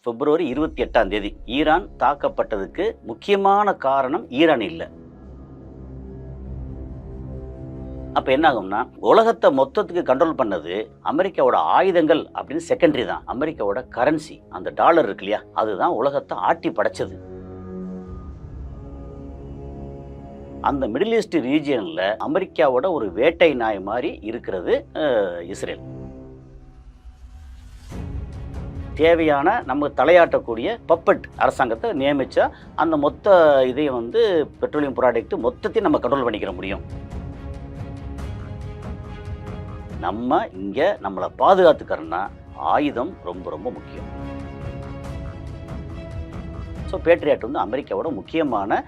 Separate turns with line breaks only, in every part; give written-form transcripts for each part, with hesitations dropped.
பிப்ரவரி 28ஆம் தேதி ஈரான் தாக்கப்பட்டதுக்கு முக்கியமான காரணம் ஈரான் இல்லை. அப்போ என்ன ஆகும்னா, உலகத்தை மொத்தத்துக்கு கண்ட்ரோல் பண்ணது அமெரிக்காவோட ஆயுதங்கள் அப்படின்னு செகண்டரி தான். அமெரிக்காவோட கரன்சி அந்த டாலர் இருக்கு இல்லையா, அதுதான் உலகத்தை ஆட்டி படைச்சது. அந்த மிடில் ஈஸ்ட் ரீஜியனில் அமெரிக்காவோட ஒரு வேட்டை நாய் மாதிரி இருக்கிறது இஸ்ரேல். தேவையான நம்ம தலையாட்டக்கூடிய பப்பட் அரசாங்கத்தை நியமித்தா அந்த மொத்த இதையும் வந்து பெட்ரோலியம் ப்ராடக்ட் மொத்தத்தையும் நம்ம கண்ட்ரோல் பண்ணிக்கிற முடியும். நம்ம இங்கே நம்மளை பாதுகாத்துக்கிறோன்னா ஆயுதம் ரொம்ப ரொம்ப முக்கியம். ஸோ பேட்ரியாட் வந்து அமெரிக்காவோட முக்கியமான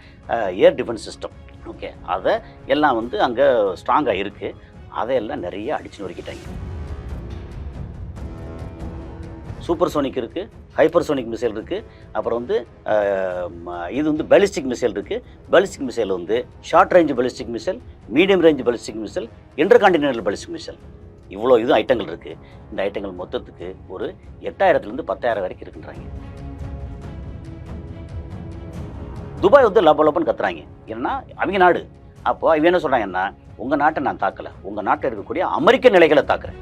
ஏர் டிஃபென்ஸ் சிஸ்டம். ஓகே, அதை எல்லாம் வந்து அங்கே ஸ்ட்ராங்காக இருக்குது. அதையெல்லாம் நிறைய அடிச்சு நொறுக்கிட்டாங்க. சூப்பர் சோனிக் இருக்குது, ஹைப்பர் சோனிக் மிசைல் இருக்குது, அப்புறம் வந்து இது வந்து பேலிஸ்டிக் மிசைல் இருக்குது. பேலிஸ்டிக் மிசைல் வந்து short range ballistic missile, medium range ballistic missile, intercontinental ballistic missile, இவ்வளோ இது ஐட்டங்கள் இருக்குது. இந்த ஐட்டங்கள் மொத்தத்துக்கு ஒரு 8000லேருந்து 10,000 வரைக்கும் இருக்குன்றாங்க. துபாய் வந்து லப்பன்னு கத்துறாங்க. ஏன்னா அவங்க நாடு. அப்போ இவன் என்ன சொல்கிறாங்கன்னா, உங்கள் நாட்டை நான் தாக்கலை, உங்கள் நாட்டில் இருக்கக்கூடிய அமெரிக்க நிலைகளை தாக்குறேன்.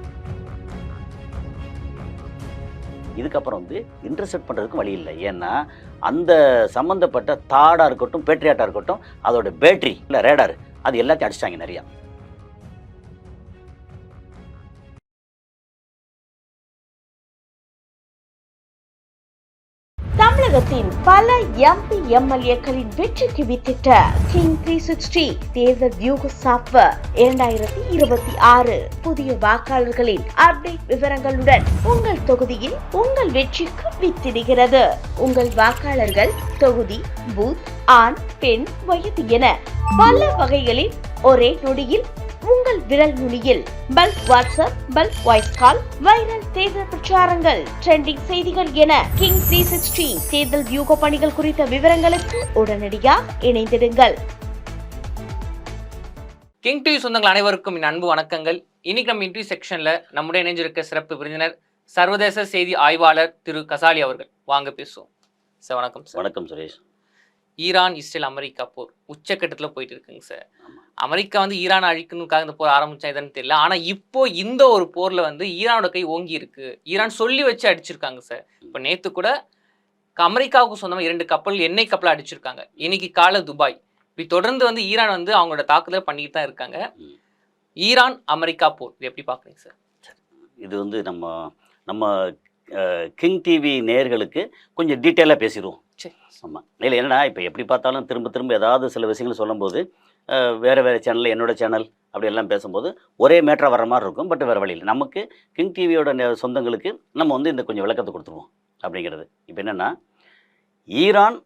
இதுக்கப்புறம் வந்து இன்டர்செப்ட் பண்ணுறதுக்கு வழி இல்லை. ஏன்னா அந்த சம்மந்தப்பட்ட தாடாக இருக்கட்டும், பேட்ரியாட்டாக இருக்கட்டும், அதோட பேட்டரி இல்லை ரேடார், அது எல்லாத்தையும் அடிச்சிட்டாங்க நிறையா.
தமிழகத்தின் பல எம்பி எம்எல்ஏக்களின் வெற்றிக்கு வித்திட்ட கிங் 360 தேர்தல் வியூக சாப்ட்வேர் 2026 புதிய வாக்காளர்களின் அப்டேட் விவரங்களுடன் உங்கள் தொகுதியில் உங்கள் வெற்றிக்கு வித்திடுகிறது. உங்கள் வாக்காளர்கள் தொகுதி, பூத், ஆண், பெண், வயது என பல வகைகளில் ஒரே நொடியில் உங்கள் விரல் நுனியில் bulk WhatsApp, bulk voice call, viral தேர்தல் பிரச்சாரங்கள், ட்ரெண்டிங் செய்திகள் என கிங் 360 தேர்தல் வியூக பணிகள் குறித்த விவரங்களுக்கு உடனடியாக இணைந்திடுங்கள்.
கிங் டிவி சொந்தங்கள் அனைவருக்கும் என் அன்பு வணக்கங்கள். இன்னைக்கு நம்ம இன்டர்வியூ செக்ஷன்ல நம்முடைய இணைஞ்சிருக்க சிறப்பு விருந்தினர் சர்வதேச செய்தி ஆய்வாளர் திரு கசாலி அவர்கள். வாங்க பேசுவோம் சார். வணக்கம் சார்.
வணக்கம் சுரேஷ்.
ஈரான், இஸ்ரேல், அமெரிக்கா போர் உச்சக்கட்டத்தில் போயிட்டு இருக்குங்க சார். அமெரிக்கா வந்து ஈரான் அழிக்கணுக்காக இந்த போர் ஆரம்பிச்சா எதுன்னு தெரியல. ஆனால் இப்போ இந்த ஒரு போரில் வந்து ஈரானோட கை ஓங்கி இருக்கு. ஈரான் சொல்லி வச்சு அடிச்சிருக்காங்க சார். இப்போ நேற்று கூட அமெரிக்காவுக்கு சொந்தமாக 2 கப்பல், எண்ணெய் கப்பலை அடிச்சிருக்காங்க. இன்னைக்கு காலை துபாய். இப்படி தொடர்ந்து வந்து ஈரான் வந்து அவங்களோட தாக்குதல் பண்ணிட்டு தான் இருக்காங்க. ஈரான் அமெரிக்கா போர் இது எப்படி பார்க்குறீங்க சார்?
இது வந்து நம்ம கிங் டிவி நேயர்களுக்கு கொஞ்சம் டீட்டெயிலாக பேசிடுவோம். ஆமாம், இல்லை என்னன்னா இப்போ எப்படி பார்த்தாலும் திரும்ப ஏதாவது சில விஷயங்கள் சொல்லும்போது வேறு சேனலில் என்னோட சேனல் அப்படி எல்லாம் பேசும்போது ஒரே மேட்டராக வர மாதிரி இருக்கும். பட் வேறு வழியில் நமக்கு கிங் டிவியோட சொந்தங்களுக்கு நம்ம வந்து இந்த கொஞ்சம் விளக்கத்தை கொடுத்துருவோம் அப்படிங்கிறது. இப்போ என்னென்னா, ஈரான்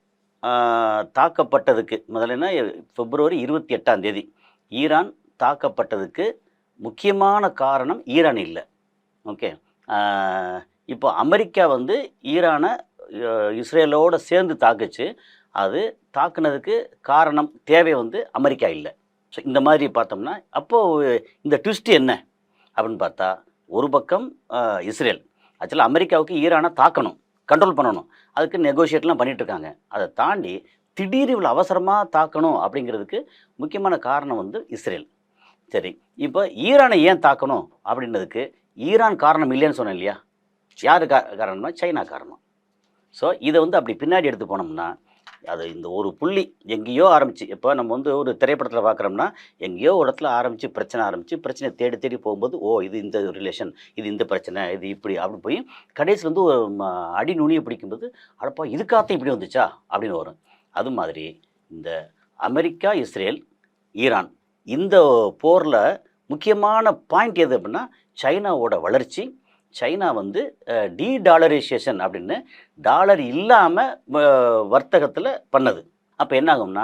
தாக்கப்பட்டதுக்கு முதல்ல பிப்ரவரி 28ஆம் தேதி ஈரான் தாக்கப்பட்டதுக்கு முக்கியமான காரணம் ஈரான் இல்லை. ஓகே, இப்போ அமெரிக்கா வந்து ஈரானை இஸ்ரேலோடு சேர்ந்து தாக்குச்சு. அது தாக்குனதுக்கு காரணம் தேவை வந்து அமெரிக்கா இல்லை. ஸோ இந்த மாதிரி பார்த்தோம்னா அப்போது இந்த ட்விஸ்ட் என்ன அப்படின்னு பார்த்தா, ஒரு பக்கம் இஸ்ரேல் ஆக்சுவலாக அமெரிக்காவுக்கு ஈரானை தாக்கணும், கண்ட்ரோல் பண்ணணும், அதுக்கு நெகோஷியேட்லாம் பண்ணிகிட்ருக்காங்க. அதை தாண்டி திடீர் இவ்வளோ அவசரமாக தாக்கணும் அப்படிங்கிறதுக்கு முக்கியமான காரணம் வந்து இஸ்ரேல். சரி, இப்போ ஈரானை ஏன் தாக்கணும் அப்படின்றதுக்கு ஈரான் காரணம் இல்லைன்னு சொன்னேன் இல்லையா? யார் காரணம்னா சைனா காரணம். ஸோ இதை வந்து அப்படி பின்னாடி எடுத்து போனோம்னா, அது இந்த ஒரு புள்ளி எங்கேயோ ஆரம்பிச்சு, இப்போ நம்ம வந்து ஒரு திரைப்படத்தில் பார்க்குறோம்னா எங்கேயோ ஒரு இடத்துல பிரச்சனை தேடி போகும்போது, ஓ இது இந்த ரிலேஷன், இது இந்த பிரச்சனை, இது இப்படி அப்படி போய் கடைசியில் வந்து அடி நுனியை பிடிக்கும்போது, அடப்பா இதுக்காகத்தான் இப்படி வந்துச்சா அப்படின்னு வரும். அது மாதிரி இந்த அமெரிக்கா, இஸ்ரேல், ஈரான் இந்த போரில் முக்கியமான பாயிண்ட் எது அப்படின்னா சைனாவோட வளர்ச்சி. சைனா வந்து டாலரைசேஷன் அப்படின்னு டாலர் இல்லாமல் வர்த்தகத்தில் பண்ணது. அப்போ என்ன ஆகும்னா,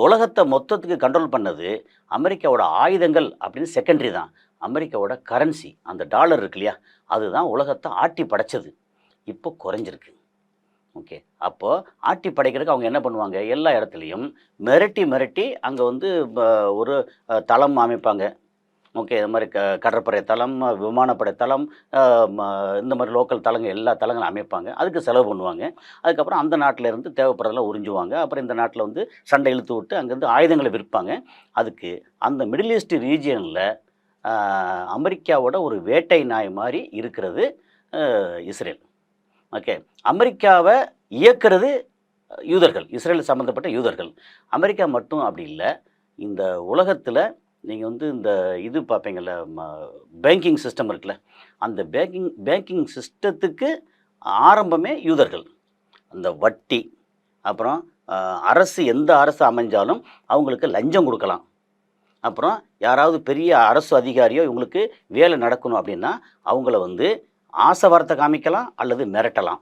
உலகத்தை மொத்தத்துக்கு கண்ட்ரோல் பண்ணது அமெரிக்காவோட ஆயுதங்கள் அப்படின்னு செகண்டரி தான். அமெரிக்காவோட கரன்சி அந்த டாலர் இருக்கு இல்லையா, அதுதான் உலகத்தை ஆட்டி படைச்சது. இப்போ குறைஞ்சிருக்கு. ஓகே, அப்போது ஆட்டி படைக்கிறதுக்கு அவங்க என்ன பண்ணுவாங்க, எல்லா இடத்துலையும் மிரட்டி அங்கே வந்து ஒரு தளம் அமைப்பாங்க. ஓகே, இது மாதிரி கடற்படை தளம், விமானப்படை தளம், இந்த மாதிரி லோக்கல் தளங்கள் எல்லா தளங்களும் அமைப்பாங்க. அதுக்கு செலவு பண்ணுவாங்க. அதுக்கப்புறம் அந்த நாட்டில் இருந்து தேவைப்படுறதெல்லாம் உறிஞ்சுவாங்க. அப்புறம் இந்த நாட்டில் வந்து சண்டை இழுத்து விட்டு அங்கேருந்து ஆயுதங்களை விற்பாங்க. அதுக்கு அந்த மிடில் ஈஸ்ட் ரீஜியனில் அமெரிக்காவோட ஒரு வேட்டை நாய் மாதிரி இருக்கிறது இஸ்ரேல். ஓகே, அமெரிக்காவை இயக்கிறது யூதர்கள், இஸ்ரேல் சம்மந்தப்பட்ட யூதர்கள். அமெரிக்கா மட்டும் அப்படி இல்லை. இந்த உலகத்தில் நீங்கள் வந்து இந்த இது பார்ப்பீங்கள்ல, பேங்கிங் சிஸ்டம் இருக்குல்ல, அந்த பேங்கிங் சிஸ்டத்துக்கு ஆரம்பமே யூதர்கள். அந்த வட்டி, அப்புறம் அரசு, எந்த அரசு அமைஞ்சாலும் அவங்களுக்கு லஞ்சம் கொடுக்கலாம். அப்புறம் யாராவது பெரிய அரசு அதிகாரியோ இவங்களுக்கு வேலை நடக்கணும் அப்படின்னா அவங்கள வந்து ஆசை வார்த்தை காமிக்கலாம் அல்லது மிரட்டலாம்.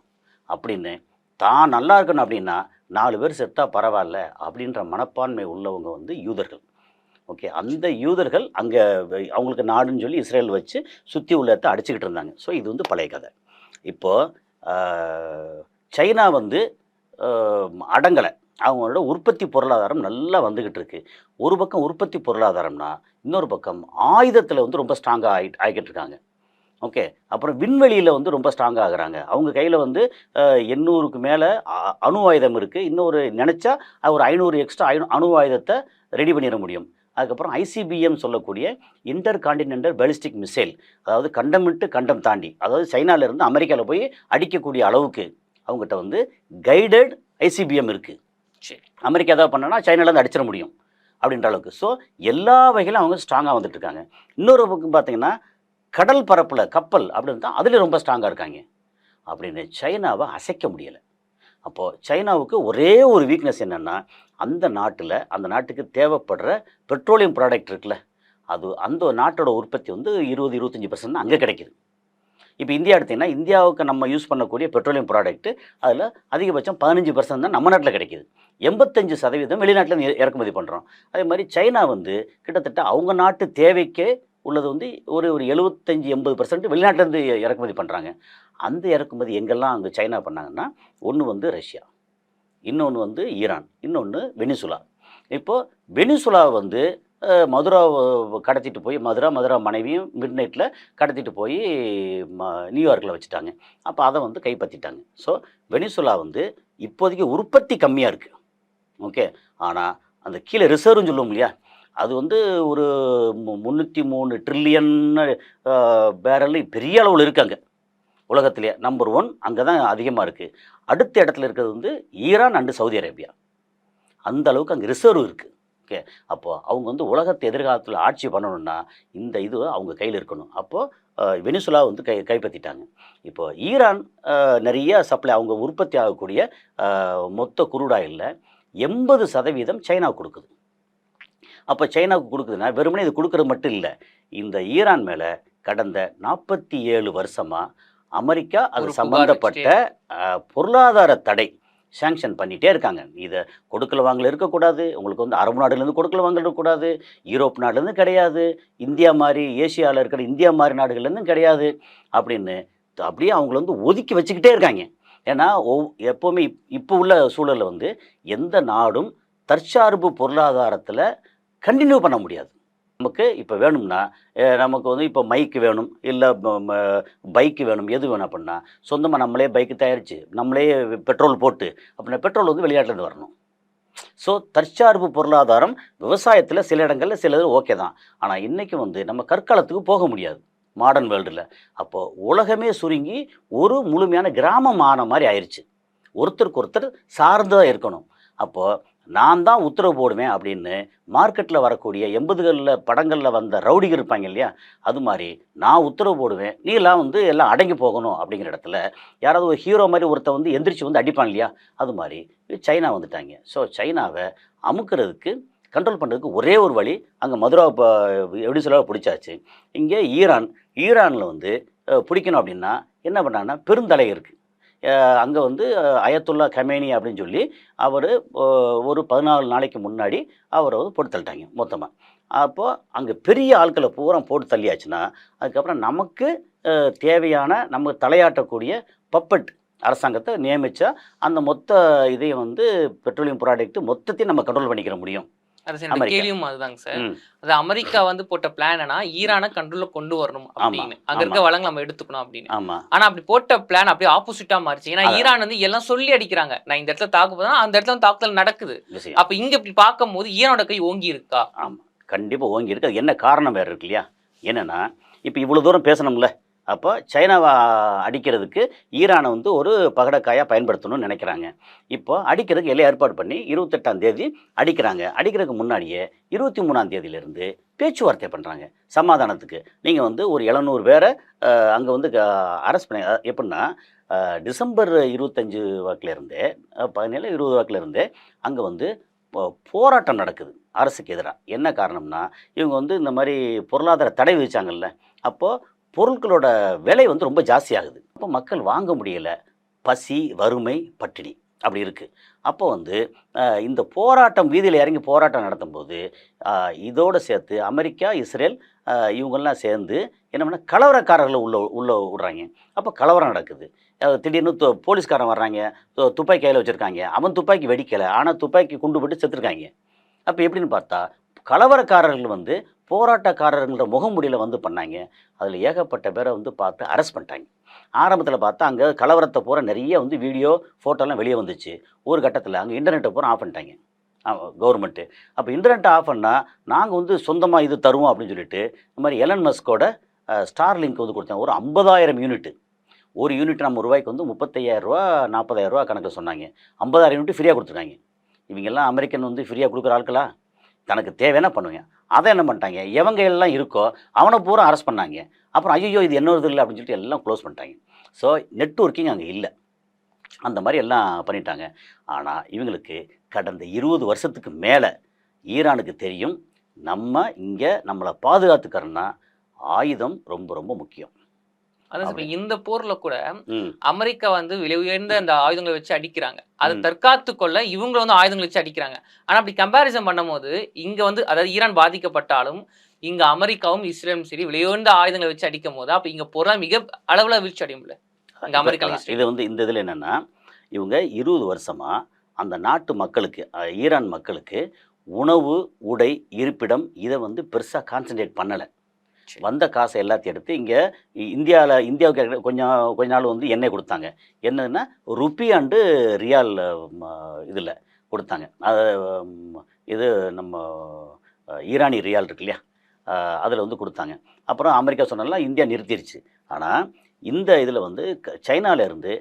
அப்படின்னு தான் நல்லா இருக்கணும் அப்படின்னா 4 பேர் செத்தா பரவாயில்ல அப்படின்ற மனப்பான்மை உள்ளவங்க வந்து யூதர்கள். ஓகே, அந்த யூதர்கள் அங்கே அவங்களுக்கு நாடுன்னு சொல்லி இஸ்ரேல் வச்சு சுற்றி உள்ளத்தை அடிச்சுக்கிட்டு இருந்தாங்க. ஸோ இது வந்து பழைய கதை. இப்போது சைனா வந்து அடங்கலை. அவங்களோட உற்பத்தி பொருளாதாரம் நல்லா வந்துக்கிட்டு இருக்கு. ஒரு பக்கம் உற்பத்தி பொருளாதாரம்னா, இன்னொரு பக்கம் ஆயுதத்தில் வந்து ரொம்ப ஸ்ட்ராங்காக ஆகிக்கிட்டு இருக்காங்க. ஓகே, அப்புறம் விண்வெளியில் வந்து ரொம்ப ஸ்ட்ராங்காக ஆகுறாங்க. அவங்க கையில் வந்து 800க்கு மேலே அணு ஆயுதம் இருக்குது. இன்னொரு நினச்சா ஒரு 500 எக்ஸ்ட்ரா அணு ஆயுதத்தை ரெடி பண்ணிட முடியும். அதுக்கப்புறம் ICBM சொல்லக்கூடிய இன்டர் கான்டினென்டல் பேலிஸ்டிக் மிசைல், அதாவது கண்டம் விட்டு கண்டம் தாண்டி, அதாவது சைனாவிலேருந்து அமெரிக்காவில் போய் அடிக்கக்கூடிய அளவுக்கு அவங்ககிட்ட வந்து கைடட் ICBM இருக்குது. அமெரிக்கா ஏதாவது பண்ணனா சைனாலேருந்து அடிச்சிட முடியும் அப்படின்ற அளவுக்கு. ஸோ எல்லா வகையிலும் அவங்க ஸ்ட்ராங்காக வந்துட்டு இருக்காங்க. இன்னொரு பக்கம் பார்த்தீங்கன்னா கடல் பரப்பில் கப்பல் அப்படின்னு தான் அதில் ரொம்ப ஸ்ட்ராங்காக இருக்காங்க. அப்படின்னு சைனாவை அசைக்க முடியலை. அப்போது சைனாவுக்கு ஒரே ஒரு வீக்னஸ் என்னென்னா, அந்த நாட்டுக்கு தேவைப்படுற பெட்ரோலியம் ப்ராடக்ட் இருக்குல்ல, அது அந்த நாட்டோட உற்பத்தி வந்து 20-25% தான் அங்கே கிடைக்கிது. இப்போ இந்தியா எடுத்திங்கன்னா, இந்தியாவுக்கு நம்ம யூஸ் பண்ணக்கூடிய பெட்ரோலியம் ப்ராடக்ட்டு அதில் அதிகபட்சம் 15% தான் நம்ம நாட்டில் கிடைக்கிது. 85% வெளிநாட்டில் இறக்குமதி பண்ணுறோம். அதே மாதிரி சைனா வந்து கிட்டத்தட்ட அவங்க நாட்டு தேவைக்கு உள்ளது வந்து ஒரு 75-80% வெளிநாட்டிலேருந்து இறக்குமதி பண்ணுறாங்க. அந்த இறக்குமதி எங்கெல்லாம் அங்கே சைனா பண்ணாங்கன்னா, ஒன்று வந்து ரஷ்யா, இன்னொன்று வந்து ஈரான், இன்னொன்று வெனிசுலா. இப்போது வெனிசுலா வந்து மதுரா கடத்திட்டு போய் மதுரா மனைவியும் மிட் நைட்டில் கடத்திட்டு போய் நியூயார்க்கில் வச்சுட்டாங்க. அப்போ அதை வந்து கைப்பற்றிட்டாங்க. ஸோ வெனிசுலா வந்து இப்போதைக்கு உற்பத்தி கம்மியாக இருக்குது. ஓகே, ஆனால் அந்த கீழே ரிசர்வ்னு சொல்லுவோம் இல்லையா, அது வந்து ஒரு 303 ட்ரில்லியன் பேரல் பெரிய அளவில் இருக்காங்க உலகத்திலே. நம்பர் 1 அங்கே தான் அதிகமாக இருக்குது. அடுத்த இடத்துல இருக்கிறது வந்து ஈரான் அண்டு சவுதி அரேபியா. அந்த அளவுக்கு அங்கே ரிசர்வ் இருக்குது. ஓகே, அப்போது அவங்க வந்து உலகத்தை எதிர்காலத்தில் ஆட்சி பண்ணணுன்னா இந்த இது அவங்க கையில் இருக்கணும். அப்போது வெனிசுலா வந்து கைப்பற்றிட்டாங்க. இப்போது ஈரான் நிறைய சப்ளை, அவங்க உற்பத்தி ஆகக்கூடிய மொத்த குரூடாயில் 80% சைனா கொடுக்குது. அப்போ சைனாவுக்கு கொடுக்குதுன்னா வெறுமனே இது கொடுக்குறது மட்டும் இல்லை, இந்த ஈரான் மேலே கடந்த 47 வருஷமாக அமெரிக்கா அது சம்பந்தப்பட்ட பொருளாதார தடை சேங்ஷன் பண்ணிகிட்டே இருக்காங்க. இதை கொடுக்கல வாங்கல இருக்கக்கூடாது, உங்களுக்கு வந்து அரபு நாடுலேருந்து கொடுக்கல வாங்கல இருக்கக்கூடாது, யூரோப் நாடுலேருந்து கிடையாது, இந்தியா மாதிரி ஏசியாவில் இருக்கிற இந்தியா மாதிரி நாடுகள்லேருந்தும் கிடையாது அப்படின்னு அப்படியே அவங்கள வந்து ஒதுக்கி வச்சுக்கிட்டே இருக்காங்க. ஏன்னா எப்போவுமே இப்போ உள்ள சூழலில் வந்து எந்த நாடும் தற்சார்பு பொருளாதாரத்தில் கண்டினியூ பண்ண முடியாது. நமக்கு இப்போ வேணும்னா நமக்கு வந்து இப்போ மைக்கு வேணும், இல்லை பைக்கு வேணும், எது வேணும் அப்படின்னா சொந்தமாக நம்மளே பைக்கு தயாரித்து நம்மளே பெட்ரோல் போட்டு அப்படின்னா பெட்ரோல் வந்து வெளிநாட்டிலேருந்து வரணும். ஸோ தற்சார்பு பொருளாதாரம் விவசாயத்தில் சில இடங்களில் சிலது ஓகே தான். ஆனால் இன்றைக்கி வந்து நம்ம கற்காலத்துக்கு போக முடியாது மாடர்ன் வேர்ல்டில். அப்போது உலகமே சுருங்கி ஒரு முழுமையான கிராமம் ஆன மாதிரி ஆயிடுச்சு. ஒருத்தருக்கு ஒருத்தர் சார்ந்ததாக இருக்கணும். அப்போது நான் தான் உத்தரவு போடுவேன் அப்படின்னு மார்க்கெட்டில் வரக்கூடிய 80களில் படங்களில் வந்த ரவுடிகள் இருப்பாங்க இல்லையா, அது மாதிரி நான் உத்தரவு போடுவேன், நீலாம் வந்து எல்லாம் அடங்கி போகணும் அப்படிங்கிற இடத்துல யாராவது ஒரு ஹீரோ மாதிரி ஒருத்த வந்து எந்திரிச்சு வந்து அடிப்பான் இல்லையா, அது மாதிரி சைனா வந்துட்டாங்க. ஸோ சைனாவை அமுக்கிறதுக்கு கண்ட்ரோல் பண்ணுறதுக்கு ஒரே ஒரு வழி, அங்கே மதுராவை எப்படி சொல்ல பிடிச்சாச்சு. இங்கே ஈரானில் வந்து பிடிக்கணும் அப்படின்னா என்ன பண்ணாங்கன்னா, பெருந்தலை இருக்குது அங்கே வந்து அயத்துல்லா கமேனி அப்படின்னு சொல்லி அவர் ஒரு 14 நாளைக்கு முன்னாடி அவரை வந்து போட்டு தள்ளிட்டாங்க மொத்தமாக. அப்போது அங்கே பெரிய ஆட்களை பூரா போட்டு தள்ளியாச்சுன்னா அதுக்கப்புறம் நமக்கு தேவையான நம்ம தலையாட்டக்கூடிய பப்பட் அரசாங்கத்தை நியமித்தா அந்த மொத்த இதையும் வந்து பெட்ரோலியம் ப்ராடக்ட்டு மொத்தத்தையும் நம்ம கண்ட்ரோல் பண்ணிக்கிற முடியும்.
அது சார், இந்த
அமெரிக்கா.
கேள்வியும் அதுதாங்க சார்.
ம்.
அது அமெரிக்கா வந்து போட்ட பிளான்னா ஈரானை கண்ட்ரோல்ல கொண்டு வரணும் அப்படின்னு, அங்க இருக்க வளங்களை நம்ம எடுத்துக்கணும் அப்படின்னு.
ஆமாம்.
ஆனா அப்படி போட்ட பிளான் அப்படியே ஆப்போசிட்டா மாறிச்சு. ஏன்னா ஈரான் வந்து எல்லாம் சொல்லி அடிக்கிறாங்க, நான் இந்த இடத்துல தாக்க போதுனா அந்த இடத்துல தாக்குதல் நடக்குது.
விஷயம்.
அப்ப இங்க இப்படி பார்க்கும்போது ஈரானோட கை ஓங்கி இருக்கா?
ஆமாம், கண்டிப்பாக ஓங்கி இருக்கு. அது என்ன காரணம் வேறு இருக்கு இல்லையா? என்னென்னா இப்போ இவ்வளோ தூரம் பேசணும்ல, அப்போ சைனாவை அடிக்கிறதுக்கு ஈரானை வந்து ஒரு பகடக்காயாக பயன்படுத்தணும்னு நினைக்கிறாங்க. இப்போ அடிக்கிறதுக்கு எல்லாம் ஏற்பாடு பண்ணி 28ஆம் தேதி அடிக்கிறாங்க. அடிக்கிறதுக்கு முன்னாடியே 23ஆம் தேதியிலேருந்து பேச்சுவார்த்தை பண்ணுறாங்க சமாதானத்துக்கு. நீங்கள் வந்து ஒரு 700 பேரை அங்கே வந்து அரெஸ்ட் பண்ணி, எப்படின்னா டிசம்பர் 25 வாக்கிலேருந்தே 17 20 வாக்கிலேருந்தே அங்கே வந்து போராட்டம் நடக்குது அரசுக்கு எதிராக. என்ன காரணம்னா இவங்க வந்து இந்த மாதிரி பொருளாதார தடை விதிச்சாங்கல்ல, அப்போது பொருட்களோட விலை வந்து ரொம்ப ஜாஸ்தியாகுது. அப்போ மக்கள் வாங்க முடியலை, பசி வறுமை பட்டினி அப்படி இருக்குது. அப்போ வந்து இந்த போராட்டம் வீதியில் இறங்கி போராட்டம் நடத்தும்போது இதோடு சேர்த்து அமெரிக்கா இஸ்ரேல் இவங்கெல்லாம் சேர்ந்து என்ன பண்ண கலவரக்காரர்களை உள்ள விடுறாங்க. அப்போ கலவரம் நடக்குது. திடீர்னு போலீஸ்காரன் வர்றாங்க, துப்பாக்கி கையில் வச்சுருக்காங்க. அவன் துப்பாக்கி வெடிக்கலை, ஆனால் துப்பாக்கி குண்டு போட்டு செத்துருக்காங்க. அப்போ எப்படின்னு பார்த்தா கலவரக்காரர்கள் வந்து போராட்டக்காரர்களோட முகமுடியில் வந்து பண்ணாங்க. அதில் ஏகப்பட்ட பேரை வந்து பார்த்து அரெஸ்ட் பண்ணிட்டாங்க. ஆரம்பத்தில் பார்த்தா அங்கே கலவரத்தை பூரா நிறைய வந்து வீடியோ ஃபோட்டோலாம் வெளியே வந்துச்சு. ஒரு கட்டத்தில் அங்கே இன்டர்நெட்டை பூரா ஆஃப் பண்ணிட்டாங்க கவர்மெண்ட்டு. அப்போ இன்டர்நெட்டை ஆஃப் பண்ணால் நாங்கள் வந்து சொந்தமாக இது தருவோம் அப்படின்னு சொல்லிட்டு இந்த மாதிரி எலன் மஸ்கோட ஸ்டார் லிங்க் வந்து கொடுத்தாங்க. ஒரு 50,000 யூனிட்டு. ஒரு யூனிட் நம்ம ரூபாய்க்கு வந்து 35,000 40,000 கணக்கு சொன்னாங்க. 50,000 யூனிட் ஃப்ரீயாக கொடுத்துருக்காங்க. இவங்கெல்லாம் அமெரிக்கன் வந்து ஃப்ரீயாக கொடுக்குற ஆட்களா? தனக்கு தேவைன்னா பண்ணுவேன். அதை என்ன பண்ணிட்டாங்க, எவங்க எல்லாம் இருக்கோ அவனை பூரா அரெஸ்ட் பண்ணாங்க. அப்புறம் ஐயோ இது என்னது இல்லை அப்படின்னு சொல்லிட்டு எல்லாம் க்ளோஸ் பண்ணிட்டாங்க. ஸோ நெட்வொர்க்கிங் அங்கே இல்லை. அந்த மாதிரி எல்லாம் பண்ணிட்டாங்க. ஆனால் இவங்களுக்கு கடந்த 20 வருஷத்துக்கு மேலே ஈரானுக்கு தெரியும், நம்ம இங்கே நம்மளை பாதுகாத்துக்கிறோன்னா ஆயுதம் ரொம்ப ரொம்ப முக்கியம்.
அதான் இந்த போர்ல கூட அமெரிக்கா வந்து விலை உயர்ந்த அந்த ஆயுதங்களை வச்சு அடிக்கிறாங்க. அதை தற்காத்து கொள்ள இவங்க வந்து ஆயுதங்களை வச்சு அடிக்கிறாங்க. ஆனா அப்படி கம்பேரிசன் பண்ணும்போது இங்க வந்து அதாவது ஈரான் பாதிக்கப்பட்டாலும் இங்க அமெரிக்காவும் இஸ்ரேலும் சரி விலை உயர்ந்த ஆயுதங்களை வச்சு அடிக்கும் போது அப்ப இங்க போற மிக அளவுல வீழ்ச்சி அடையும்ல இங்க அமெரிக்கா.
இது வந்து இந்த இதில் என்னன்னா இவங்க 20 வருஷமா அந்த நாட்டு மக்களுக்கு ஈரான் மக்களுக்கு உணவு உடை இருப்பிடம் இதை வந்து பெருசாக கான்சன்ட்ரேட் பண்ணலை. வந்த காசை எல்லாத்தையும் எடுத்து இங்கே இந்தியாவுக்கு கொஞ்ச நாள் வந்து எண்ணெய் கொடுத்தாங்க. என்னதுன்னா ருப்பி அண்டு ரியால் இதில் கொடுத்தாங்க. இது நம்ம ஈரானி ரியால் இருக்கு இல்லையா, அதில் வந்து கொடுத்தாங்க. அப்புறம் அமெரிக்கா சொன்னாலாம் இந்தியா நிறுத்திடுச்சு. ஆனால் இந்த இதில் வந்து சைனாவிலேருந்து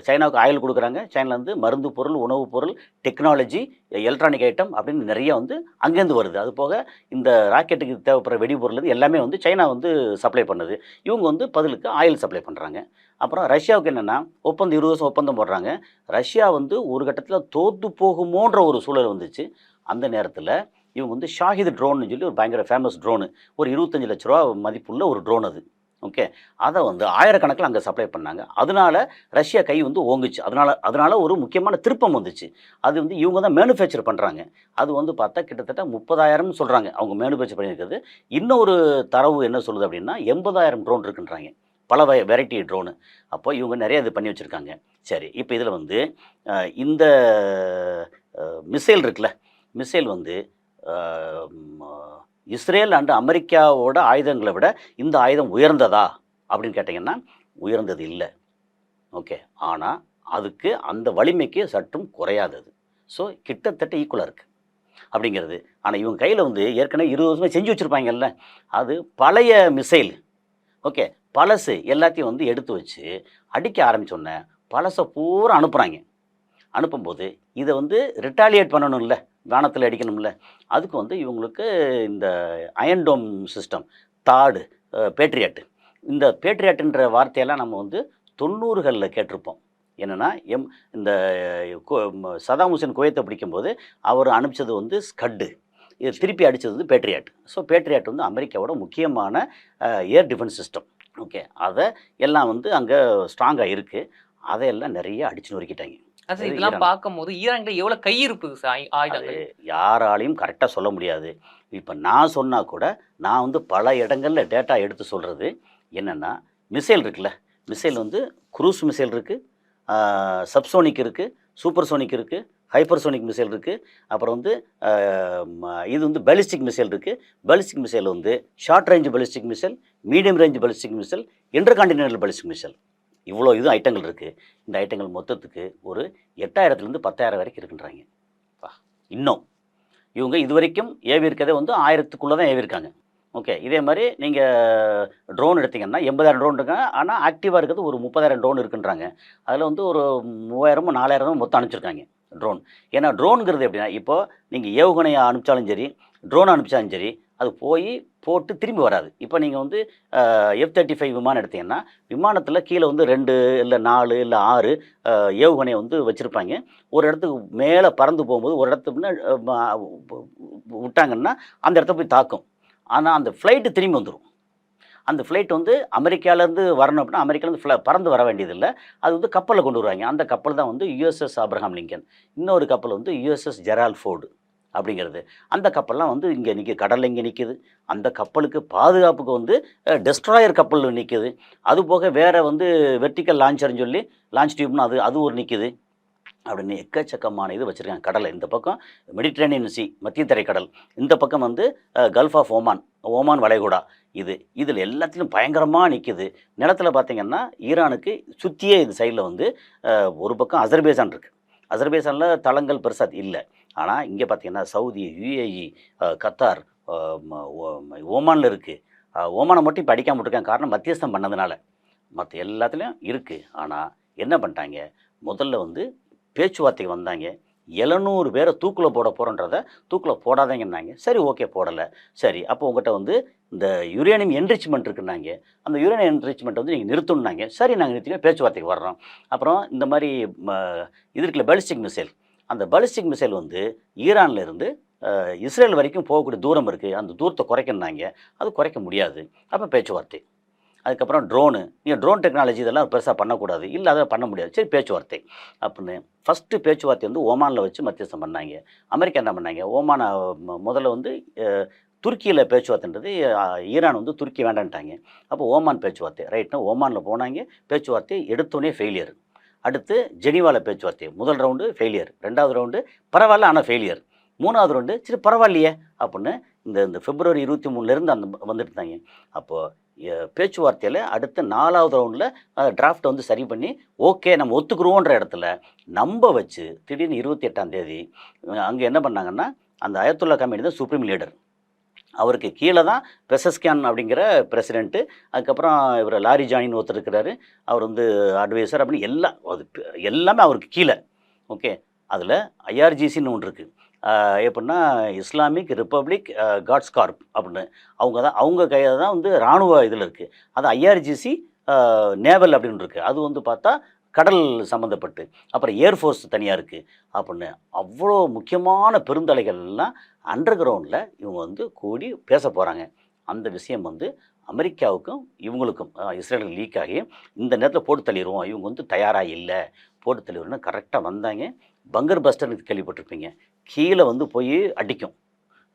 சைனாவுக்கு ஆயில் கொடுக்குறாங்க. சைனாலேருந்து மருந்து பொருள், உணவுப் பொருள், டெக்னாலஜி, எலக்ட்ரானிக் ஐட்டம் அப்படின்னு நிறைய வந்து அங்கேருந்து வருது. அது போக இந்த ராக்கெட்டுக்கு தேவைப்படுற வெடிபொருள் எல்லாமே வந்து சைனா வந்து சப்ளை பண்ணுது. இவங்க வந்து பதிலுக்கு ஆயில் சப்ளை பண்ணுறாங்க. அப்புறம் ரஷ்யாவுக்கு என்னென்னா 20 வருஷம் ஒப்பந்தம் போடுறாங்க. ரஷ்யா வந்து ஒரு கட்டத்தில் தோற்று போகுமோன்ற ஒரு சூழல் வந்துச்சு. அந்த நேரத்தில் இவங்க வந்து ஷாஹித் ட்ரோன்னு சொல்லி ஒரு பயங்கர ஃபேமஸ் ட்ரோனு, ஒரு 25 லட்ச ரூபா மதிப்புள்ள ஒரு ட்ரோன் அது. ஓகே, அதை வந்து ஆயிரக்கணக்கில் அங்கே சப்ளை பண்ணாங்க. அதனால ரஷ்யா கை வந்து ஓங்குச்சு. அதனால ஒரு முக்கியமான திருப்பம் வந்துச்சு. அது வந்து இவங்க தான் மேனுஃபேக்சர் பண்ணுறாங்க. அது வந்து பார்த்தா கிட்டத்தட்ட 30,000 சொல்கிறாங்க அவங்க மேனுஃபேக்சர் பண்ணியிருக்கிறது. இன்னொரு தரவு என்ன சொல்லுது அப்படின்னா 80,000 ட்ரோன் இருக்குன்றாங்க, பல வெரைட்டி ட்ரோனு. அப்போ இவங்க நிறைய இது பண்ணி வச்சுருக்காங்க. சரி, இப்போ இதில் வந்து இந்த மிசைல் இருக்குல்ல, மிசைல் வந்து இஸ்ரேல் அண்டு அமெரிக்காவோட ஆயுதங்களை விட இந்த ஆயுதம் உயர்ந்ததா அப்படின்னு கேட்டிங்கன்னா உயர்ந்தது இல்லை. ஓகே, ஆனால் அதுக்கு அந்த வலிமைக்கு சற்றும் குறையாதது. ஸோ கிட்டத்தட்ட ஈக்குவலாக இருக்குது அப்படிங்கிறது. ஆனால் இவங்க கையில் வந்து ஏற்கனவே 20 வருஷமாக செஞ்சு வச்சுருப்பாங்கல்ல, அது பழைய மிசைல். ஓகே, பழசு எல்லாத்தையும் வந்து எடுத்து வச்சு அடிக்க ஆரம்பித்தோன்னே பழசை பூரா அனுப்புகிறாங்க. அனுப்பும்போது இதை வந்து ரிட்டாலியேட் பண்ணணும்ல, வானத்தில் அடிக்கணும்ல, அதுக்கு வந்து இவங்களுக்கு இந்த அயன்டோம் சிஸ்டம், தாடு, பேட்ரியாட்டு, இந்த பேட்ரியாட்டுன்ற வார்த்தையெல்லாம் நம்ம வந்து 90களில் கேட்டிருப்போம். என்னென்னா இந்த சதாம் ஹுசேன் குவைத்தை பிடிக்கும்போது அவர் அனுப்பிச்சது வந்து ஸ்கட்டு, இது திருப்பி அடித்தது வந்து பேட்ரியாட். ஸோ பேட்ரியாட் வந்து அமெரிக்காவோட முக்கியமான ஏர் டிஃபென்ஸ் சிஸ்டம். ஓகே, அதை எல்லாம் வந்து அங்கே ஸ்ட்ராங்காக இருக்குது. அதையெல்லாம் நிறைய அடிச்சு நொறுக்கிட்டாங்க.
அது இதெல்லாம் பார்க்கும்போது ஈரான்கிட்ட எவ்வளோ கை இருக்குது ஆயுதங்கள்
யாராலையும் கரெக்டாக சொல்ல முடியாது. இப்போ நான் சொன்னால் கூட நான் வந்து பல இடங்களில் டேட்டா எடுத்து சொல்கிறது என்னென்னா, மிசைல் இருக்குல்ல, மிசைல் வந்து குரூஸ் மிசைல் இருக்குது, சப்சோனிக் இருக்குது, சூப்பர்சோனிக் இருக்குது, ஹைப்பர்சோனிக் மிசைல் இருக்குது, அப்புறம் வந்து இது வந்து பாலிஸ்டிக் மிசைல் இருக்குது. பாலிஸ்டிக் மிசைல் வந்து short range ballistic missile, medium range ballistic missile, intercontinental ballistic missile, இவ்வளோ இது ஐட்டங்கள் இருக்குது. இந்த ஐட்டங்கள் மொத்தத்துக்கு ஒரு 8000லேருந்து 10,000 வரைக்கும் இருக்குன்றாங்க. இன்னும் இவங்க இது வரைக்கும் ஏவி இருக்கதே வந்து 1000க்குள்ளே தான் ஏவி இருக்காங்க. ஓகே, இதே மாதிரி நீங்கள் ட்ரோன் எடுத்திங்கன்னா 80,000 ட்ரோன் இருக்காங்க. ஆனால் ஆக்டிவாக இருக்கிறது ஒரு 30,000 ட்ரோன் இருக்குன்றாங்க. அதில் வந்து ஒரு 3000 4000 மொத்தம் அனுப்பிச்சிருக்காங்க ட்ரோன். ஏன்னா ட்ரோனுங்கிறது எப்படின்னா, இப்போது நீங்கள் ஏவுகணையை அனுப்பிச்சாலும் சரி, ட்ரோன் அனுப்பிச்சாலும் சரி, அது போட்டு திரும்பி வராது. இப்போ நீங்கள் வந்து F-35 விமானம் எடுத்தீங்கன்னா, விமானத்தில் கீழே வந்து 2 இல்லை 4 இல்லை 6 ஏவுகணையை வந்து வச்சுருப்பாங்க. ஒரு இடத்துக்கு மேலே பறந்து போகும்போது ஒரு இடத்துக்கு விட்டாங்கன்னா அந்த இடத்த போய் தாக்கும். ஆனால் அந்த ஃப்ளைட்டு திரும்பி வந்துடும். அந்த ஃப்ளைட் வந்து அமெரிக்காவிலேருந்து வரணும் அப்படின்னா அமெரிக்காவிலேருந்து பறந்து வர வேண்டியதில்லை. அது வந்து கப்பலில் கொண்டு வருவாங்க. அந்த கப்பல் தான் வந்து USS ஆப்ரஹாம் லிங்கன். இன்னொரு கப்பல் வந்து USS ஜெரால்ட் ஃபோர்டு அப்படிங்கிறது. அந்த கப்பல்லாம் வந்து இங்கே கடலில் இங்கே நிற்கிது. அந்த கப்பலுக்கு பாதுகாப்புக்கு வந்து டெஸ்ட்ராயர் கப்பல் நிற்கிது. அது போக வேறு வந்து வெர்டிக்கல் லான்ச்சர்னு சொல்லி லான்ச் டியூப்னு அது ஒரு நிற்கிது. அப்படின்னு எக்கச்சக்கமான இது வச்சுருக்காங்க கடலை. இந்த பக்கம் மெடிட்ரேனியன் சி, மத்திய தரைக்கடல், இந்த பக்கம் வந்து கல்ஃப் ஆஃப் ஓமான் வளைகுடா. இதில் எல்லாத்துலேயும் பயங்கரமாக நிற்கிது. நிலத்தில் பார்த்திங்கன்னா ஈரானுக்கு சுற்றியே இது சைடில் வந்து ஒரு பக்கம் அசர்பைஜான் இருக்குது. அசர்பைஜானில் தளங்கள் பெருசாக இல்லை. ஆனால் இங்கே பார்த்திங்கன்னா சவுதி, UAE, கத்தார், ஓமானில் இருக்குது. ஓமானை மட்டும் இப்போ அடிக்காமல் விட்டுருக்காங்க. காரணம் மத்தியஸ்தம் பண்ணதுனால. மற்ற எல்லாத்துலேயும் இருக்குது. ஆனால் என்ன பண்ணிட்டாங்க, முதல்ல வந்து பேச்சுவார்த்தைக்கு வந்தாங்க. 700 பேரை தூக்கில் போட போகிறோன்றதை தூக்கில் போடாதீங்கன்னாங்க. சரி, ஓகே, போடலை. சரி, அப்போ உங்கள்கிட்ட வந்து இந்த யுரேனியம் என்ரிச்மெண்ட் இருக்குன்னாங்க. அந்த யுரேனியம் என்ரிச்மெண்ட் வந்து நீங்கள் நிறுத்தணுன்னாங்க. சரி, நாங்கள் நிறுத்திக்க பேச்சுவார்த்தைக்கு வர்றோம். அப்புறம் இந்த மாதிரி இது இருக்குல்ல பாலிஸ்டிக் மிசைல், அந்த பாலிஸ்டிக் மிசைல் வந்து ஈரானில் இருந்து இஸ்ரேல் வரைக்கும் போகக்கூடிய தூரம் இருக்குது. அந்த தூரத்தை குறைக்கணுன்னாங்க. அது குறைக்க முடியாது. அப்போ பேச்சுவார்த்தை. அதுக்கப்புறம் ட்ரோனு, நீங்கள் ட்ரோன் டெக்னாலஜி இதெல்லாம் பெருசாக பண்ணக்கூடாது. இல்லை, அதை பண்ண முடியாது. சரி, பேச்சுவார்த்தை அப்படின்னு ஃபஸ்ட்டு பேச்சுவார்த்தை வந்து ஓமானில் வச்சு மத்தியஸ்தம் பண்ணாங்க. அமெரிக்கா என்ன பண்ணாங்க, ஓமானை முதல்ல வந்து துருக்கியில் பேச்சுவார்த்தைன்றது ஈரான் வந்து துருக்கி வேண்டான்ட்டாங்க. அப்போ ஓமான் பேச்சுவார்த்தை ரைட்னா ஓமானில் போனாங்க. பேச்சுவார்த்தை எடுத்தோடனே ஃபெயிலியர். அடுத்து ஜெனீவாவில் பேச்சுவார்த்தை, முதல் ரவுண்டு ஃபெயிலியர், 2வது ரவுண்டு பரவாயில்ல ஆனால் ஃபெயிலியர், 3வது ரவுண்டு சரி பரவாயில்லையே அப்படின்னு இந்த பிப்ரவரி 23 அந்த வந்துட்டு இருந்தாங்க. அப்போது பேச்சுவார்த்தையில் அடுத்த 4வது ரவுண்டில் டிராஃப்டை வந்து சரி பண்ணி ஓகே நம்ம ஒத்துக்குருவோன்ற இடத்துல நம்ப வச்சு திடீர்னு 28ஆம் தேதி அங்கே என்ன பண்ணாங்கன்னா, அந்த அயத்துல்லா கமிட்டி தான் சுப்ரீம் லீடர். அவருக்கு கீழே தான் பெசஸ்கியான் அப்படிங்கிற பிரசிடெண்ட்டு, அதுக்கப்புறம் இவர் லாரிஜானின்னு ஒருத்தர் இருக்கிறாரு, அவர் வந்து அட்வைசர் அப்படின்னு எல்லாமே அவருக்கு கீழே. ஓகே, அதில் IRGCன்னு ஒன்று இருக்குது. எப்படின்னா இஸ்லாமிக் ரிப்பப்ளிக் காட்ஸ் கார்ப் அப்படின்னு அவங்க கையில் தான் வந்து இராணுவ இதில் இருக்குது. அது IRGC நேவல் அப்படின்னு இருக்குது. அது வந்து பார்த்தா கடல் சம்மந்தப்பட்டு, அப்புறம் ஏர்ஃபோர்ஸ் தனியாக இருக்குது அப்படின்னு அவ்வளோ முக்கியமான பெருந்தலைகள்லாம் அண்டர் கிரவுண்டில் இவங்க வந்து கூடி பேச போகிறாங்க. அந்த விஷயம் வந்து அமெரிக்காவுக்கும் இவங்களுக்கும் இஸ்ரேலுக்கு லீக் ஆகி இந்த நேரத்தில் போட்டு தள்ளிடுவோம், இவங்க வந்து தயாராக இல்லை, போட்டு தள்ளிடுவோம்னு கரெக்டாக வந்தாங்க. பங்கர் பஸ்டர்னு கேள்விப்பட்டிருப்பீங்க. கீழே வந்து போய் அடிக்கும்.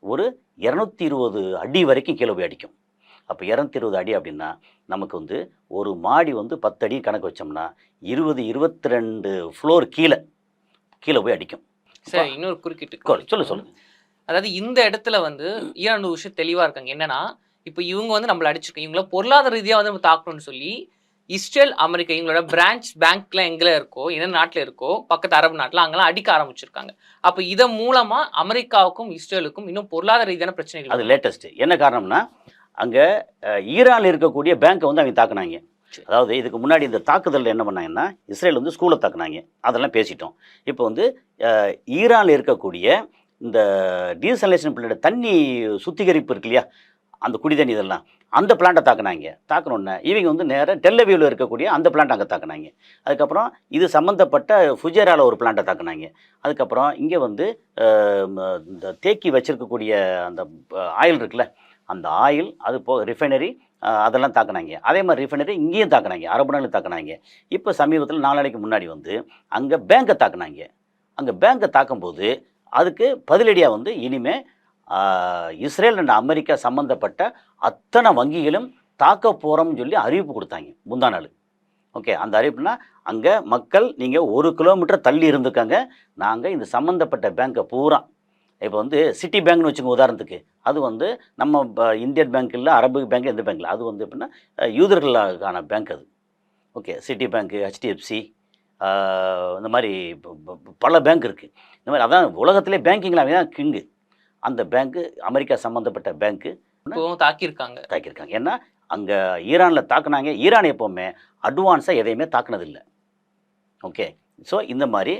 ஒரு 220 அடி வரைக்கும் கீழே போய் அடிக்கும். அப்போ 220 அடி அப்படின்னா நமக்கு வந்து ஒரு மாடி வந்து 10 அடி கணக்கு வச்சோம்னா 22 ஃப்ளோர் கீழே போய் அடிக்கும்.
சார், இன்னொரு குறுக்கிட்டு
சொல்லுங்க.
அதாவது இந்த இடத்துல வந்து ஈரான் ஒரு விஷயம் தெளிவாக இருக்காங்க. என்னன்னா, இப்போ இவங்க வந்து நம்மளை அடிச்சிருக்காங்க, இவங்கள பொருளாதார ரீதியாக வந்து நம்ம தாக்கணும்னு சொல்லி இஸ்ரேல், அமெரிக்கா இவங்களோட பிரான்ச் பேங்க்லாம் எங்கே இருக்கோ, என்ன நாட்டில் இருக்கோ, பக்கத்து அரபு நாட்டில் அங்கெல்லாம் அடிக்க ஆரம்பிச்சிருக்காங்க. அப்போ இதன் மூலமாக அமெரிக்காவுக்கும் இஸ்ரேலுக்கும் இன்னும் பொருளாதார ரீதியான பிரச்சனைகள்.
அது லேட்டஸ்ட் என்ன காரணம்னா, அங்கே ஈரானில் இருக்கக்கூடிய பேங்க்கை வந்து அவங்க தாக்குனாங்க. அதாவது இதுக்கு முன்னாடி இந்த தாக்குதலில் என்ன பண்ணாங்கன்னா, இஸ்ரேல் வந்து ஸ்கூலை தாக்குனாங்க. அதெல்லாம் பேசிட்டோம். இப்போ வந்து ஈரானில் இருக்கக்கூடிய இந்த டீசலேஷன் பிளான்ட், தண்ணி சுத்திகரிப்பு இருக்கு இல்லையா, அந்த குடி தண்ணி இதெல்லாம், அந்த பிளான்ட்டை தாக்குனோன்னே இவங்க வந்து நேராக டெல்லவியூவில் இருக்கக்கூடிய அந்த பிளான்ட் அங்கே தாக்குனாங்க. அதுக்கப்புறம் இது சம்மந்தப்பட்ட ஃபுஜேராவில் ஒரு பிளான்ட்டை தாக்குனாங்க. அதுக்கப்புறம் இங்கே வந்து இந்த தேக்கி வச்சுருக்கக்கூடிய அந்த ஆயில் இருக்குல்ல, அந்த ஆயில், அது போக ரிஃபைனரி, அதெல்லாம் தாக்குனாங்க. அதே மாதிரி ரிஃபைனரி இங்கேயும் தாக்குனாங்க, அரபு நாளில் தாக்குனாங்க. இப்போ சமீபத்தில் 4 நாளைக்கு முன்னாடி வந்து அங்கே பேங்கை தாக்குனாங்க. அங்கே பேங்கை தாக்கும்போது அதுக்கு பதிலடியாக வந்து இனிமேல் இஸ்ரேல் அண்ட் அமெரிக்கா சம்மந்தப்பட்ட அத்தனை வங்கிகளும் தாக்க போகிறோம்னு சொல்லி அறிவிப்பு கொடுத்தாங்க முந்தா நாள். ஓகே, அந்த அறிவிப்புனா அங்கே மக்கள் நீங்கள் 1 கிலோமீட்டர் தள்ளி இருந்துக்காங்க, நாங்கள் இந்த சம்மந்தப்பட்ட பேங்க்கை பூரா இப்போ வந்து சிட்டி பேங்க்னு வச்சுக்கோங்க உதாரணத்துக்கு, அது வந்து நம்ம இந்தியன் பேங்க் இல்லை, அரபு பேங்க், எந்த பேங்க் இல்லை, அது வந்து எப்படின்னா யூதர்களுக்கான பேங்க் அது. ஓகே, சிட்டி பேங்க்கு, ஹெச்டிஎஃப்சி, இந்த மாதிரி பல பேங்க் இருக்குது. இந்த மாதிரி அதான் உலகத்திலே பேங்கிங்கில் அவன் தான் கிங்கு. அந்த பேங்க்கு அமெரிக்கா சம்மந்தப்பட்ட பேங்க்கு
இப்போவும் தாக்கியிருக்காங்க.
ஏன்னா அங்கே ஈரானில் தாக்குனாங்க. ஈரான் எப்போவுமே அட்வான்ஸாக எதையுமே தாக்குனதில்லை. ஓகே, ஸோ இந்த மாதிரி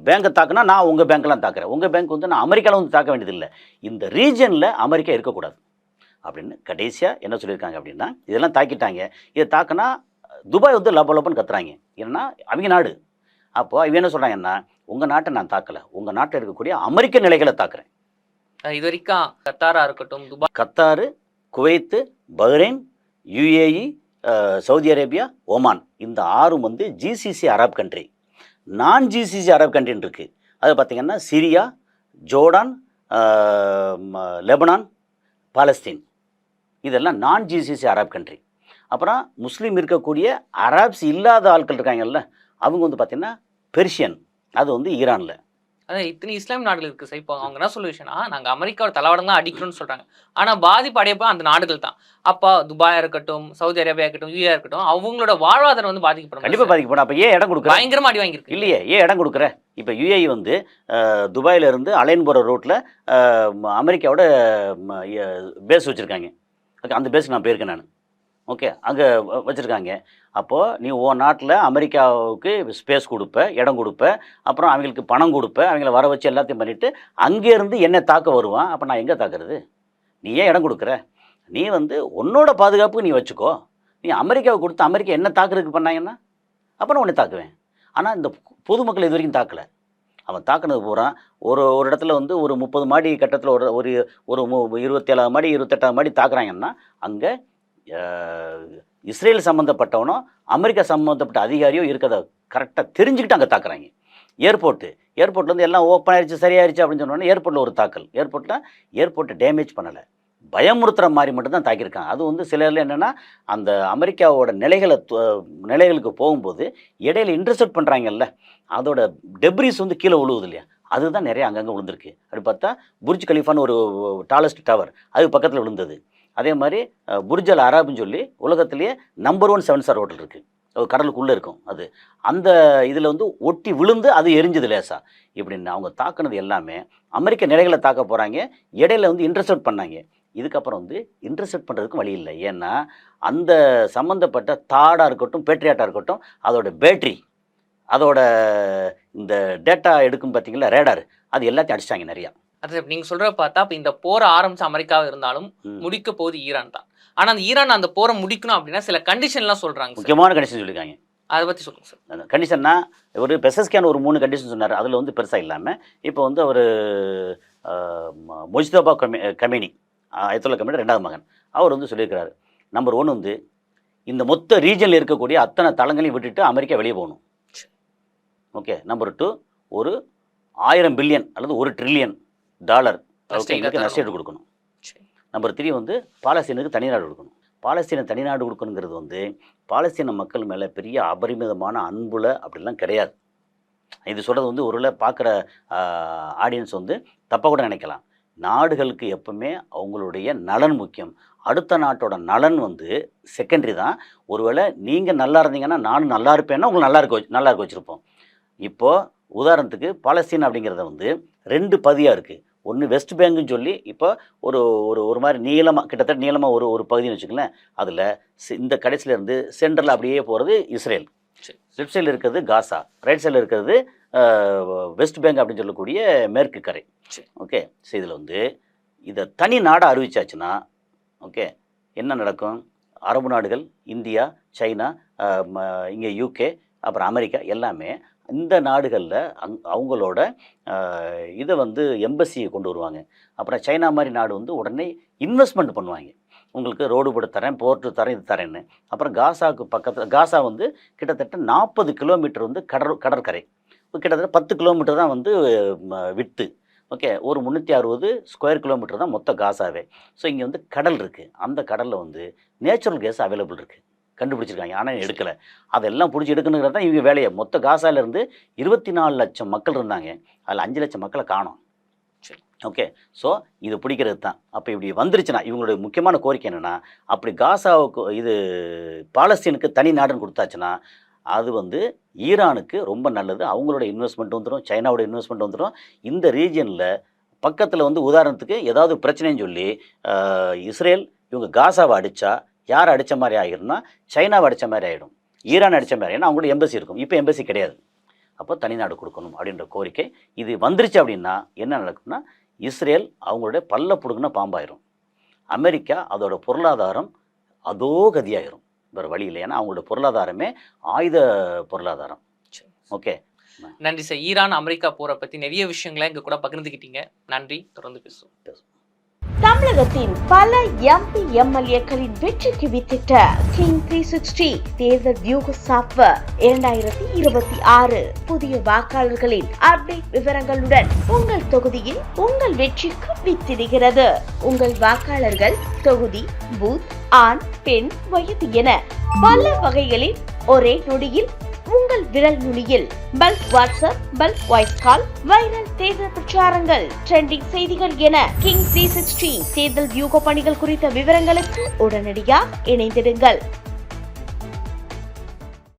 பேங்கை தாக்குனா நான் உங்கள் பேங்க்கெலாம் தாக்குறேன், உங்கள் பேங்க் வந்து நான் அமெரிக்காவில் வந்து தாக்க வேண்டியதில்லை, இந்த ரீஜனில் அமெரிக்கா இருக்கக்கூடாது அப்படின்னு கடைசியாக என்ன சொல்லியிருக்காங்க அப்படின்னா, இதெல்லாம் தாக்கிட்டாங்க, இதை தாக்குனா துபாய் வந்து லப்ப லப்பன்னு கத்துறாங்க. ஏன்னா அவங்க நாடு. அப்போது இவங்க என்ன சொல்கிறாங்கன்னா, உங்கள் நாட்டை நான் தாக்கலை, உங்கள் நாட்டில் இருக்கக்கூடிய அமெரிக்க நிலைகளை தாக்குறேன்.
இது வரைக்கும் கத்தாரா இருக்கட்டும், Dubai,
Qatar, Kuwait, Bahrain, UAE, Saudi Arabia, Oman, இந்த 6 வந்து ஜிசிசி அரப் கண்ட்ரி. நான் ஜிசிசி அரப் கண்ட்ரின்னு இருக்குது. அது பார்த்திங்கன்னா சிரியா, ஜோர்டான், லெபனான், பாலஸ்தீன், இதெல்லாம் நான் ஜிசிசி அரப் கண்ட்ரி. அப்புறம் முஸ்லீம் இருக்கக்கூடிய அரப்ஸ் இல்லாத ஆட்கள் இருக்காங்கல்ல, அவங்க வந்து பார்த்திங்கன்னா பெர்ஷியன், அது வந்து ஈரானில்.
அதான் இத்தனை இஸ்லாமிய நாடுகள் இருக்குது சார். இப்போ அவங்க என்ன சொல்லுவேன்னா, நாங்கள் அமெரிக்காவோட தளவாடம் தான் அடிக்கணும்னு சொல்கிறாங்க, ஆனால் பாதிப்பு அடையப்போ அந்த நாடுகள் தான். அப்போ துபாயாக இருக்கட்டும், சவுதி அரேபியா இருக்கட்டும், யூஏ இருக்கட்டும், அவங்களோட வாழ்வாதாரம் வந்து பாதிக்கப்படும்.
கண்டிப்பாக பாதிக்கப்படும். அப்போ ஏன் இடம் கொடுக்குற?
பயங்கரமாக அடி வாங்கியிருக்கு
இல்லையே, ஏன் இடம் கொடுக்குற? இப்போ யுஏஇ வந்து துபாயிலேருந்து அலைன் போகிற ரோட்டில் அமெரிக்காவோட பேஸ் வச்சுருக்காங்க. ஓகே, அந்த பேஸுக்கு நான் போயிருக்கேன் நான். ஓகே, அங்கே வச்சுருக்காங்க. அப்போது நீ உன் நாட்டில் அமெரிக்காவுக்கு ஸ்பேஸ் கொடுப்ப, இடம் கொடுப்ப, அப்புறம் அவங்களுக்கு பணம் கொடுப்ப, அவங்கள வர வச்சு எல்லாத்தையும் பண்ணிவிட்டு அங்கேருந்து என்ன தாக்க வருவான். அப்போ நான் எங்கே தாக்குறது? நீ ஏன் இடம் கொடுக்குற? நீ வந்து உன்னோட பாதுகாப்புக்கு நீ வச்சுக்கோ. நீ அமெரிக்காவை கொடுத்து அமெரிக்கா என்ன தாக்குறதுக்கு பண்ணாங்கன்னா அப்போ நான் உன்னை தாக்குவேன். ஆனால் இந்த பொதுமக்கள் இது வரைக்கும் தாக்கலை. அவன் தாக்குனது பூரா ஒரு இடத்துல வந்து ஒரு 30 மாடி கட்டத்தில் ஒரு 27 மாடி 28 மாடி தாக்குறாங்கன்னா அங்கே இஸ்ரேல் சம்மந்தப்பட்டவனோ அமெரிக்கா சம்மந்தப்பட்ட அதிகாரியோ இருக்கிறத கரெக்டாக தெரிஞ்சுக்கிட்டு அங்கே தாக்குறாங்க. ஏர்போர்ட்டில் வந்து எல்லாம் ஓப்பன் ஆயிடுச்சு, சரியாயிருச்சு அப்படின்னு சொன்னோன்னே ஏர்போர்ட்டில் ஒரு தாக்கல். ஏர்போர்ட்டை டேமேஜ் பண்ணலை, பயமுறுத்துகிற மாதிரி மட்டும்தான் தாக்கியிருக்காங்க. அது வந்து சிலரில் என்னென்னா அந்த அமெரிக்காவோட நிலைகளுக்கு போகும்போது இடையில இன்டர்செப்ட் பண்ணுறாங்கல்ல, அதோட டெப்ரிஸ் வந்து கீழே விழுவுது இல்லையா, அதுதான் நிறைய அங்கங்கே விழுந்திருக்கு. அப்படி பார்த்தா புர்ஜ் கலிஃபான்னு ஒரு டாலஸ்ட் டவர் அது பக்கத்தில் விழுந்தது. அதே மாதிரி புர்ஜ் அல் அராப்னு சொல்லி உலகத்திலேயே நம்பர் 1 7 ஸ்டார் ஹோட்டல் இருக்குது, அது கடலுக்குள்ளே இருக்கும். அது அந்த இதில் வந்து ஒட்டி விழுந்து அது எரிஞ்சது லேசாக. இப்படின்னு அவங்க தாக்குனது எல்லாமே அமெரிக்க நிலைகளை தாக்க போகிறாங்க. இடையில வந்து இன்டர்செப்ட் பண்ணாங்க. இதுக்கப்புறம் வந்து இன்டர்செப்ட் பண்ணுறதுக்கும் வழி இல்லை. ஏன்னா அந்த சம்மந்தப்பட்ட தாடாக இருக்கட்டும், பேட்ரியாட்டாக இருக்கட்டும், அதோட பேட்ரி, அதோட இந்த டேட்டா எடுக்கும் பார்த்தீங்களா ரேடார், அது எல்லாத்தையும் அடிச்சிட்டாங்க நிறையா.
அது நீங்கள் சொல்கிற பார்த்தா இப்போ இந்த போரை ஆரம்பித்த அமெரிக்காவாக இருந்தாலும் முடிக்க போகுது ஈரான் தான். ஆனால் அந்த ஈரான் அந்த போரை முடிக்கணும் அப்படின்னா சில கண்டிஷன்லாம் சொல்கிறாங்க.
முக்கியமான கண்டிஷன் சொல்லியிருக்காங்க.
அதை பற்றி சொல்லுங்கள் சார்.
அந்த கண்டிஷன்னா ஒரு பெசஸ்கியான் ஒரு 3 கண்டிஷன் சொன்னார். அதில் வந்து பெருசாக இல்லாமல் இப்போ வந்து அவர் முஜ்தபா கமேனி, அயத்துல்லா கமேனி 2வது மகன், அவர் வந்து சொல்லியிருக்கிறாரு. நம்பர் 1 வந்து இந்த மொத்த ரீஜனில் இருக்கக்கூடிய அத்தனை தளங்களையும் விட்டுட்டு அமெரிக்கா வெளியே போகணும். ஓகே. நம்பர் 2 ஒரு 1000 பில்லியன் அல்லது $1 ட்ரில்லியன் நஷ்டஈடு கொடுக்கணும். நம்பர் 3 வந்து பாலஸ்தீனுக்கு தனிநாடு கொடுக்கணும். பாலஸ்தீனை தனிநாடு கொடுக்கணுங்கிறது வந்து பாலஸ்தீன மக்கள் மேலே பெரிய அபரிமிதமான அன்புல அப்படிலாம் கிடையாது. இது சொல்கிறது வந்து ஒருவேளை பார்க்குற ஆடியன்ஸ் வந்து தப்பாக கூட நினைக்கலாம். நாடுகளுக்கு எப்பவுமே அவங்களுடைய நலன் முக்கியம், அடுத்த நாட்டோட நலன் வந்து செகண்டரி தான். ஒருவேளை நீங்கள் நல்லா இருந்தீங்கன்னா நானும் நல்லா இருப்பேன்னா உங்களுக்கு நல்லா இருக்க வச்சுருப்போம். இப்போது உதாரணத்துக்கு பாலஸ்தீன் அப்படிங்கிறத வந்து 2 பகுதியாக இருக்குது. ஒன்று வெஸ்ட் பேங்குன்னு சொல்லி இப்போ ஒரு மாதிரி கிட்டத்தட்ட நீளமாக ஒரு பகுதின்னு வச்சுக்கலேன். அதில் இந்த கடைசியிலேருந்து சென்ட்ரலில் அப்படியே போகிறது இஸ்ரேல், லெஃப்ட் சைடில் இருக்கிறது காசா, ரைட் சைடில் இருக்கிறது வெஸ்ட் பேங்க் அப்படின்னு சொல்லக்கூடிய மேற்கு கரை. ஓகே. ஸோ இதில் வந்து இதை தனி நாடாக அறிவிச்சாச்சுன்னா ஓகே என்ன நடக்கும்? அரபு நாடுகள், இந்தியா, சைனா, இங்கே யூகே, அப்புறம் அமெரிக்கா எல்லாமே இந்த நாடுகளில் அவங்களோட இதை வந்து எம்பசியை கொண்டு வருவாங்க. அப்புறம் சைனா மாதிரி நாடு வந்து உடனே இன்வெஸ்ட்மெண்ட் பண்ணுவாங்க. உங்களுக்கு ரோடு போட்டு தரேன், போர்ட்டு தரேன், இது தரேன்னு. அப்புறம் காசாவுக்கு பக்கத்தில் காசா வந்து கிட்டத்தட்ட 40 கிலோமீட்டர் வந்து கடற்கரை, கிட்டத்தட்ட 10 கிலோமீட்டர் தான் வந்து விட்டு. ஓகே. ஒரு 360 ஸ்கொயர் கிலோமீட்டர் தான் மொத்த காசாவே. ஸோ இங்கே வந்து கடல் இருக்குது. அந்த கடலில் வந்து நேச்சுரல் கேஸ் அவைலபிள் இருக்குது. கண்டுபிடிச்சிருக்காங்க, ஆனால் எடுக்கலை. அதெல்லாம் பிடிச்சி எடுக்கணுங்கிறது தான் இவங்க வேலையை. மொத்த காசாலேருந்து 24 லட்சம் மக்கள் இருந்தாங்க, அதில் 5 லட்சம் மக்களை காணோம். ஓகே, ஸோ இது பிடிக்கிறது தான். அப்போ இப்படி வந்துருச்சுன்னா இவங்களுடைய முக்கியமான கோரிக்கை என்னென்னா, அப்படி காசாவுக்கு இது பாலஸ்தீனுக்கு தனி நாடுன்னு கொடுத்தாச்சுன்னா அது வந்து ஈரானுக்கு ரொம்ப நல்லது. அவங்களோட இன்வெஸ்ட்மெண்ட் வந்துடும், சைனாவோட இன்வெஸ்ட்மெண்ட் வந்துடும். இந்த ரீஜனில் பக்கத்தில் வந்து உதாரணத்துக்கு ஏதாவது பிரச்சனைன்னு சொல்லி இஸ்ரேல் இவங்க காசாவை அடித்தா யார் அடித்த மாதிரி ஆகிடும்னா சைனாவை அடித்த மாதிரி ஆகிடும், ஈரான் அடித்த மாதிரி. ஏன்னா அவங்களோட எம்பசி இருக்கும், இப்போ எம்பசி கிடையாது. அப்போ தனிநாடு கொடுக்கணும் அப்படின்ற கோரிக்கை இது வந்துருச்சு. அப்படின்னா என்ன நடக்கும்னா, இஸ்ரேல் அவங்களுடைய பல்ல பிடுங்கின பாம்பாயிரும், அமெரிக்கா அதோட பொருளாதாரம் அதோ கதியாயிரும், வேறு வழி இல்லை. ஏன்னா அவங்களோட பொருளாதாரமே ஆயுத பொருளாதாரம். ஓகே,
நன்றி சார். ஈரான் அமெரிக்கா போரை பற்றி நிறைய விஷயங்களை எங்க கூட பகிர்ந்துக்கிட்டீங்க. நன்றி, தொடர்ந்து பேசுவோம்.
தமிழகத்தின் பல எம்பி எம்எல்ஏக்களின் வெற்றிக்கு வித்திட்ட கிங் 360 தேர்தல் வியூக சாப்ட்வேர் 2026 புதிய வாக்காளர்களின் அப்டேட் விவரங்களுடன் உங்கள் தொகுதியில் உங்கள் வெற்றிக்கு வித்திடுகிறது. உங்கள் வாக்காளர்கள் தொகுதி, பூத், ஆண், பெண், வயது என பல வகைகளில் ஒரே நொடியில் உங்கள் விரல் நுனியில் bulk WhatsApp, bulk voice call, viral தேர்தல் பிரச்சாரங்கள், ட்ரெண்டிங் செய்திகள் என கிங் 360 தேர்தல் வியூக பணிகள் குறித்த விவரங்களுக்கு உடனடியாக இணைந்திடுங்கள்.